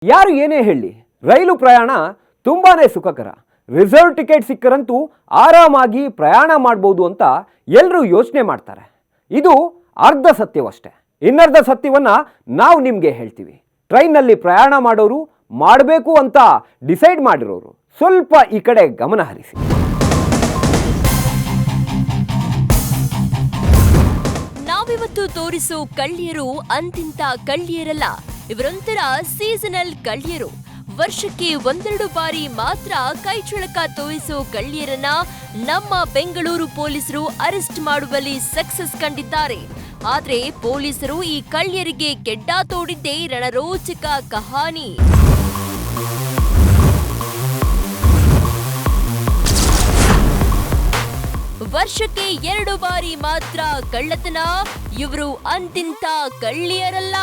ಯಾರು ಏನೇ ಹೇಳಿ ರೈಲು ಪ್ರಯಾಣ ತುಂಬಾನೇ ಸುಖಕರ. ರಿಸರ್ವ್ ಟಿಕೆಟ್ ಸಿಕ್ಕರಂತೂ ಆರಾಮಾಗಿ ಪ್ರಯಾಣ ಮಾಡಬಹುದು ಅಂತ ಎಲ್ಲರೂ ಯೋಚನೆ ಮಾಡ್ತಾರೆ. ಇದು ಅರ್ಧ ಸತ್ಯವಷ್ಟೇ. ಇನ್ನರ್ಧ ಸತ್ಯವನ್ನ ನಾವು ನಿಮಗೆ ಹೇಳ್ತೀವಿ. ಟ್ರೈನ್ನಲ್ಲಿ ಪ್ರಯಾಣ ಮಾಡೋರು, ಮಾಡಬೇಕು ಅಂತ ಡಿಸೈಡ್ ಮಾಡಿರೋರು ಸ್ವಲ್ಪ ಈ ಕಡೆ ಗಮನ ಹರಿಸಿ. ನಾವಿವತ್ತು ತೋರಿಸೋ ಕಳ್ಳಿಯರು ಅಂತಿಂತ ಕಳ್ಳಿಯರಲ್ಲ. ಇವರೊಂಥರ ಸೀಸನಲ್ ಕಳ್ಳಿಯರು. ವರ್ಷಕ್ಕೆ ಒಂದೆರಡು ಬಾರಿ ಮಾತ್ರ ಕೈಚಳಕ ತೋರಿಸೋ ಕಳ್ಳಿಯರನ್ನ ನಮ್ಮ ಬೆಂಗಳೂರು ಪೊಲೀಸರು ಅರೆಸ್ಟ್ ಮಾಡುವಲ್ಲಿ ಸಕ್ಸಸ್ ಕಂಡಿದ್ದಾರೆ. ಆದ್ರೆ ಪೊಲೀಸರು ಈ ಕಳ್ಳಿಯರಿಗೆ ಕೆಡ್ಡ ತೋಡಿದ್ದೇ ರಣರೋಚಕ ಕಹಾನಿ. ವರ್ಷಕ್ಕೆ 2 ಬಾರಿ ಮಾತ್ರ ಕಳ್ಳತನ. ಇವರು ಅಂತಿಂತ ಕಳ್ಳಿಯರಲ್ಲ.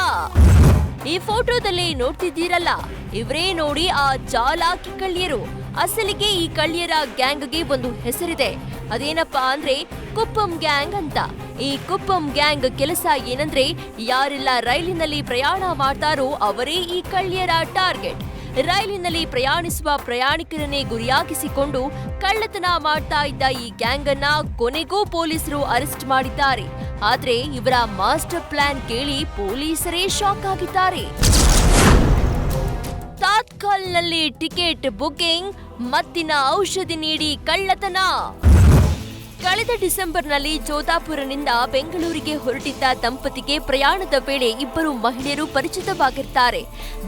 ಈ ಫೋಟೋದಲ್ಲಿ ನೋಡ್ತಿದ್ದೀರಲ್ಲ, ಇವರೇ ನೋಡಿ ಆ ಚಾಲಾಕಿ ಕಳ್ಳಿಯರು. ಅಸಲಿಗೆ ಈ ಕಳ್ಳಿಯರ ಗ್ಯಾಂಗ್ಗೆ ಒಂದು ಹೆಸರಿದೆ. ಅದೇನಪ್ಪಾ ಅಂದ್ರೆ ಕುಪ್ಪಂ ಗ್ಯಾಂಗ್ ಅಂತ. ಈ ಕುಪ್ಪಂ ಗ್ಯಾಂಗ್ ಕೆಲಸ ಏನಂದ್ರೆ, ಯಾರೆಲ್ಲ ರೈಲಿನಲ್ಲಿ ಪ್ರಯಾಣ ಮಾಡ್ತಾರೋ ಅವರೇ ಈ ಕಳ್ಳಿಯರ ಟಾರ್ಗೆಟ್. ರೈಲಿನಲ್ಲಿ ಪ್ರಯಾಣಿಸುವ ಪ್ರಯಾಣಿಕರನ್ನೇ ಗುರಿಯಾಗಿಸಿಕೊಂಡು ಕಳ್ಳತನ ಮಾಡ್ತಾ ಇದ್ದ ಈ ಗ್ಯಾಂಗ್ ಅನ್ನ ಕೊನೆಗೂ ಪೊಲೀಸರು ಅರೆಸ್ಟ್ ಮಾಡಿದ್ದಾರೆ. ಆದ್ರೆ ಇವರ ಮಾಸ್ಟರ್ ಪ್ಲಾನ್ ಕೇಳಿ ಪೊಲೀಸರೇ ಶಾಕ್ ಆಗಿದ್ದಾರೆ. ತಾತ್ಕಾಲ್ನಲ್ಲಿ ಟಿಕೆಟ್ ಬುಕಿಂಗ್, ಮದ್ದಿನ ಔಷಧಿ ನೀಡಿ ಕಳ್ಳತನ. ಕಳೆದ ಡಿಸೆಂಬರ್ನಲ್ಲಿ ಜೋಧಾಪುರನಿಂದ ಬೆಂಗಳೂರಿಗೆ ಹೊರಟಿದ್ದ ದಂಪತಿಗೆ ಪ್ರಯಾಣದ ವೇಳೆ ಇಬ್ಬರು ಮಹಿಳೆಯರು ಪರಿಚಿತವಾಗಿರ್ತಾರೆ.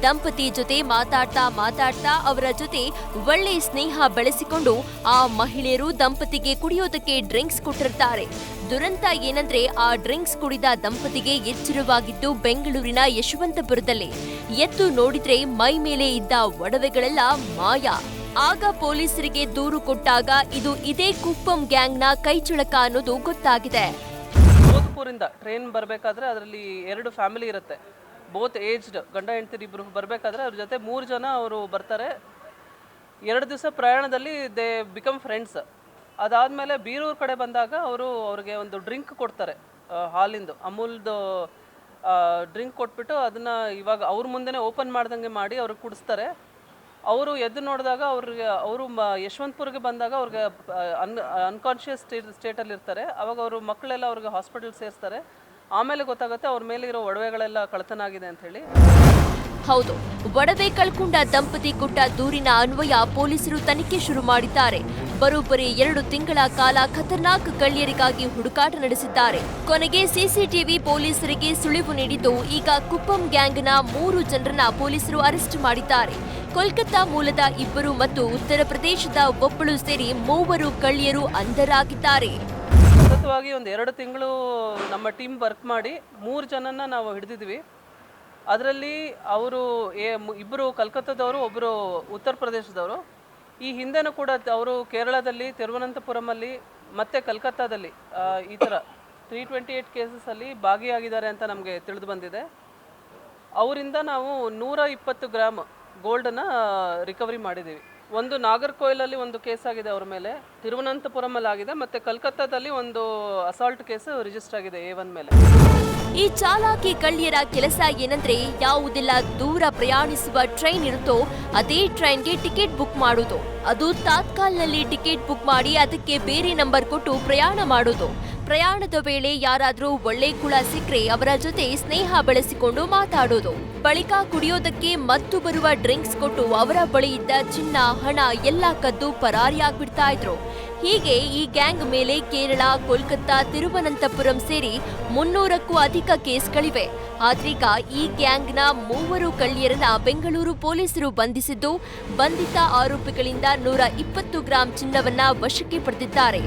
ದಂಪತಿ ಜೊತೆ ಮಾತಾಡ್ತಾ ಅವರ ಜೊತೆ ಒಳ್ಳೆ ಸ್ನೇಹ ಬೆಳೆಸಿಕೊಂಡು ಆ ಮಹಿಳೆಯರು ದಂಪತಿಗೆ ಕುಡಿಯೋದಕ್ಕೆ ಡ್ರಿಂಕ್ಸ್ ಕೊಟ್ಟಿರ್ತಾರೆ. ದುರಂತ ಏನಂದ್ರೆ, ಆ ಡ್ರಿಂಕ್ಸ್ ಕುಡಿದ ದಂಪತಿಗೆ ಎಚ್ಚರವಾಗಿದ್ದು ಬೆಂಗಳೂರಿನ ಯಶವಂತಪುರದಲ್ಲಿ. ಎದ್ದು ನೋಡಿದ್ರೆ ಮೈ ಮೇಲೆ ಇದ್ದ ಒಡವೆಗಳೆಲ್ಲ ಮಾಯ. ಆಗ ಪೊಲೀಸರಿಗೆ ದೂರು ಕೊಟ್ಟಾಗ ಇದು ಇದೇ ಕುಪ್ಪಂ ಗ್ಯಾಂಗ್ನ ಕೈಚಳಕ ಅನ್ನೋದು ಗೊತ್ತಾಗಿದೆ. ಜೋಧ್ಪುರಿಂದ ಟ್ರೈನ್ ಬರಬೇಕಾದ್ರೆ ಅದರಲ್ಲಿ 2 ಫ್ಯಾಮಿಲಿ ಇರುತ್ತೆ. ಬೋತ್ ಏಜ್ಡ್ ಗಂಡ ಹೆಂಡತಿ ಇಬ್ಬರು ಬರಬೇಕಾದ್ರೆ ಅವ್ರ ಜೊತೆ 3 ಜನ ಅವರು ಬರ್ತಾರೆ. 2 ದಿವಸ ಪ್ರಯಾಣದಲ್ಲಿ ದೇ ಬಿಕಮ್ ಫ್ರೆಂಡ್ಸ್. ಅದಾದಮೇಲೆ ಬೀರೂರು ಕಡೆ ಬಂದಾಗ ಅವ್ರಿಗೆ ಒಂದು ಡ್ರಿಂಕ್ ಕೊಡ್ತಾರೆ, ಹಾಲಿಂದು ಅಮೂಲ್ದು ಡ್ರಿಂಕ್ ಕೊಟ್ಬಿಟ್ಟು ಅದನ್ನು ಇವಾಗ ಅವ್ರ ಮುಂದೆನೇ ಓಪನ್ ಮಾಡ್ದಂಗೆ ಮಾಡಿ ಅವ್ರಿಗೆ ಕುಡಿಸ್ತಾರೆ. ಅವರು ಎದ್ದು ನೋಡಿದಾಗ ಅವರು ಯಶವಂತಪುರಕ್ಕೆ ಬಂದಾಗ ಅವ್ರಿಗೆ ಅನ್ಕಾನ್ಷಿಯಸ್ ಸ್ಟೇಟಲ್ಲಿ ಇರ್ತಾರೆ. ಅವಾಗ ಅವರು ಮಕ್ಕಳೆಲ್ಲ ಅವ್ರಿಗೆ ಹಾಸ್ಪಿಟಲ್ ಸೇರಿಸ್ತಾರೆ. ಆಮೇಲೆ ಗೊತ್ತಾಗುತ್ತೆ ಅವ್ರ ಮೇಲೆ ಇರೋ ಒಡವೆಗಳೆಲ್ಲ ಕಳ್ಳತನ ಆಗಿದೆ ಅಂತ ಹೇಳಿ. ಹೌದು, ಒಡವೆ ಕಳ್ಕೊಂಡ ದಂಪತಿ ಕೊಟ್ಟ ದೂರಿನ ಅನ್ವಯ ಪೊಲೀಸರು ತನಿಖೆ ಶುರು ಮಾಡಿದ್ದಾರೆ. ಬರೋಬ್ಬರಿ 2 ತಿಂಗಳ ಕಾಲ ಖತರ್ನಾಕ್ ಕಳ್ಳಿಯರಿಗಾಗಿ ಹುಡುಕಾಟ ನಡೆಸಿದ್ದಾರೆ. ಕೊನೆಗೆ ಸಿಸಿಟಿವಿ ಪೊಲೀಸರಿಗೆ ಸುಳಿವು ನೀಡಿದ್ದು, ಈಗ ಕುಪ್ಪಂ ಗ್ಯಾಂಗ್ನ 3 ಜನರನ್ನ ಪೊಲೀಸರು ಅರೆಸ್ಟ್ ಮಾಡಿದ್ದಾರೆ. ಕೋಲ್ಕತ್ತಾ ಮೂಲದ 2 ಮತ್ತು ಉತ್ತರ ಪ್ರದೇಶದ 1 ಸೇರಿ 3 ಕಳ್ಳಿಯರು ಅಂಧರಾಗಿದ್ದಾರೆ. ಸತತವಾಗಿ ಒಂದು 2 ತಿಂಗಳು ನಮ್ಮ ಟೀಮ್ ವರ್ಕ್ ಮಾಡಿ 3 ಜನನ ನಾವು ಹಿಡಿದಿದ್ವಿ. ಅದರಲ್ಲಿ ಅವರು 2 ಕಲ್ಕತ್ತಾದವರು, 1 ಉತ್ತರ ಪ್ರದೇಶದವರು. ಈ ಹಿಂದೆನೂ ಕೂಡ ಅವರು ಕೇರಳದಲ್ಲಿ, ತಿರುವನಂತಪುರಮಲ್ಲಿ ಮತ್ತು ಕಲ್ಕತ್ತಾದಲ್ಲಿ ಈ ಥರ 328 ಕೇಸಸಲ್ಲಿ ಭಾಗಿಯಾಗಿದ್ದಾರೆ ಅಂತ ನಮಗೆ ತಿಳಿದು ಬಂದಿದೆ. ಅವರಿಂದ ನಾವು 120 ಗ್ರಾಮ್ ಗೋಲ್ಡನ್ನು ರಿಕವರಿ ಮಾಡಿದ್ದೀವಿ. ಒಂದು ನಾಗರ್ಕೋಯಿಲಲ್ಲಿ ಒಂದು ಕೇಸ್ ಆಗಿದೆ ಅವ್ರ ಮೇಲೆ, ತಿರುವನಂತಪುರಮಲ್ಲಿ ಆಗಿದೆ, ಮತ್ತು ಕಲ್ಕತ್ತಾದಲ್ಲಿ ಒಂದು ಅಸಾಲ್ಟ್ ಕೇಸು ರಿಜಿಸ್ಟರ್ ಆಗಿದೆ A1 ಮೇಲೆ. ಈ ಚಾಲಾಕಿ ಕಳ್ಳಿಯರ ಕೆಲಸ ಏನಂದ್ರೆ, ಯಾವುದೆಲ್ಲ ದೂರ ಪ್ರಯಾಣಿಸುವ ಟ್ರೈನ್ ಇರುತ್ತೋ ಅದೇ ಟ್ರೈನ್ಗೆ ಟಿಕೆಟ್ ಬುಕ್ ಮಾಡೋದು. ಅದು ತಾತ್ಕಾಲ್ನಲ್ಲಿ ಟಿಕೆಟ್ ಬುಕ್ ಮಾಡಿ ಅದಕ್ಕೆ ಬೇರೆ ನಂಬರ್ ಕೊಟ್ಟು ಪ್ರಯಾಣ ಮಾಡೋದು. ಪ್ರಯಾಣದ ವೇಳೆ ಯಾರಾದ್ರೂ ಒಳ್ಳೆ ಕುಳ ಸಿಕ್ಕರೆ ಅವರ ಜೊತೆ ಸ್ನೇಹ ಬೆಳೆಸಿಕೊಂಡು ಮಾತಾಡೋದು. ಬಳಿಕ ಕುಡಿಯೋದಕ್ಕೆ ಮತ್ತು ಬರುವ ಡ್ರಿಂಕ್ಸ್ ಕೊಟ್ಟು ಅವರ ಬಳಿ ಇದ್ದ ಚಿನ್ನ, ಹಣ ಎಲ್ಲ ಕದ್ದು ಪರಾರಿಯಾಗ್ಬಿಡ್ತಾ ಇದ್ರು. ಹೀಗೆ ಈ ಗ್ಯಾಂಗ್ ಮೇಲೆ ಕೇರಳ, ಕೋಲ್ಕತ್ತಾ, ತಿರುವನಂತಪುರಂ ಸೇರಿ 300ಕ್ಕೂ ಅಧಿಕ ಕೇಸ್ಗಳಿವೆ. ಆದ್ರೀಗ ಈ ಗ್ಯಾಂಗ್ನ 3 ಕಳ್ಳಿಯರನ್ನ ಬೆಂಗಳೂರು ಪೊಲೀಸರು ಬಂಧಿಸಿದ್ದು, ಬಂಧಿತ ಆರೋಪಿಗಳಿಂದ 120 ಗ್ರಾಂ ಚಿನ್ನವನ್ನ ವಶಕ್ಕೆ ಪಡೆದಿದ್ದಾರೆ.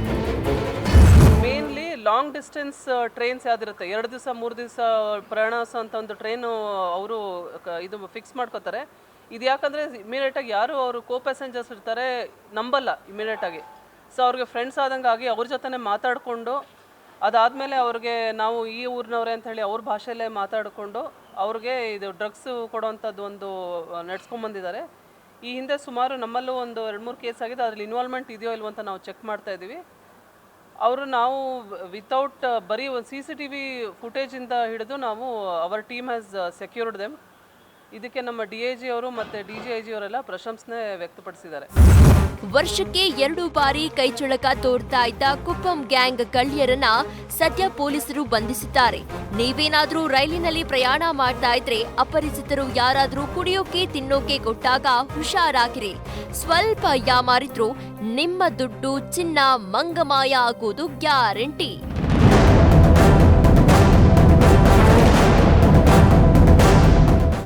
ಮೇನ್ಲಿ ಲಾಂಗ್ ಡಿಸ್ಟೆನ್ಸ್ ಟ್ರೈನ್ಸ್ ಯಾವ್ದಿರುತ್ತೆ, 2 ದಿವಸ 3 ದಿವಸ ಪ್ರಯಾಣಿಸೋ ಅಂತ ಒಂದು ಟ್ರೈನು ಅವರು ಇದು ಫಿಕ್ಸ್ ಮಾಡ್ಕೋತಾರೆ. ಇದು ಯಾಕಂದರೆ ಇಮಿಡಿಯೇಟಾಗಿ ಯಾರು ಅವರು ಕೋ ಪ್ಯಾಸೆಂಜರ್ಸ್ ಇರ್ತಾರೆ ನಂಬಲ್ಲ ಇಮಿಡಿಯೇಟಾಗಿ. ಸೊ ಅವ್ರಿಗೆ ಫ್ರೆಂಡ್ಸ್ ಆದಂಗೆ ಆಗಿ ಅವ್ರ ಜೊತೆ ಮಾತಾಡಿಕೊಂಡು, ಅದಾದಮೇಲೆ ಅವ್ರಿಗೆ ನಾವು ಈ ಊರಿನವ್ರೆ ಅಂತ ಹೇಳಿ ಅವ್ರ ಭಾಷೆಯಲ್ಲೇ ಮಾತಾಡಿಕೊಂಡು ಅವ್ರಿಗೆ ಇದು ಡ್ರಗ್ಸು ಕೊಡೋವಂಥದ್ದು ಒಂದು ನಡೆಸ್ಕೊಂಬಂದಿದ್ದಾರೆ. ಈ ಹಿಂದೆ ಸುಮಾರು ನಮ್ಮಲ್ಲೂ ಒಂದು 2-3 ಕೇಸ್ ಆಗಿದೆ. ಅದ್ರಲ್ಲಿ ಇನ್ವಾಲ್ವ್ಮೆಂಟ್ ಇದೆಯೋ ಇಲ್ವೋ ಅಂತ ನಾವು ಚೆಕ್ ಮಾಡ್ತಾ ಇದ್ದೀವಿ. ನಾವು ವಿತೌಟ್ ಬರೀ ಒಂದು CCTV ಫುಟೇಜಿಂದ ಹಿಡಿದು ನಾವು our team has secured them. ಇದಕ್ಕೆ ನಮ್ಮ DIG ಅವರು ಮತ್ತು DGIG ಅವರೆಲ್ಲ ಪ್ರಶಂಸನೆ ವ್ಯಕ್ತಪಡಿಸಿದ್ದಾರೆ. ವರ್ಷಕ್ಕೆ 2 ಬಾರಿ ಕೈಚಳಕ ತೋರ್ತಾ ಇದ್ದ ಕುಪ್ಪಂ ಗ್ಯಾಂಗ್ ಕಳ್ಳಿಯರನ್ನ ಸದ್ಯ ಪೊಲೀಸರು ಬಂಧಿಸಿದ್ದಾರೆ. ನೀವೇನಾದ್ರೂ ರೈಲಿನಲ್ಲಿ ಪ್ರಯಾಣ ಮಾಡ್ತಾ ಇದ್ರೆ ಅಪರಿಚಿತರು ಯಾರಾದ್ರೂ ಕುಡಿಯೋಕೆ ತಿನ್ನೋಕೆ ಕೊಟ್ಟಾಗ ಹುಷಾರಾಗಿರಿ. ಸ್ವಲ್ಪ ಯಾಮಾರಿದ್ರು ನಿಮ್ಮ ದುಡ್ಡು ಚಿನ್ನ ಮಂಗಮಾಯ ಆಗೋದು ಗ್ಯಾರಂಟಿ.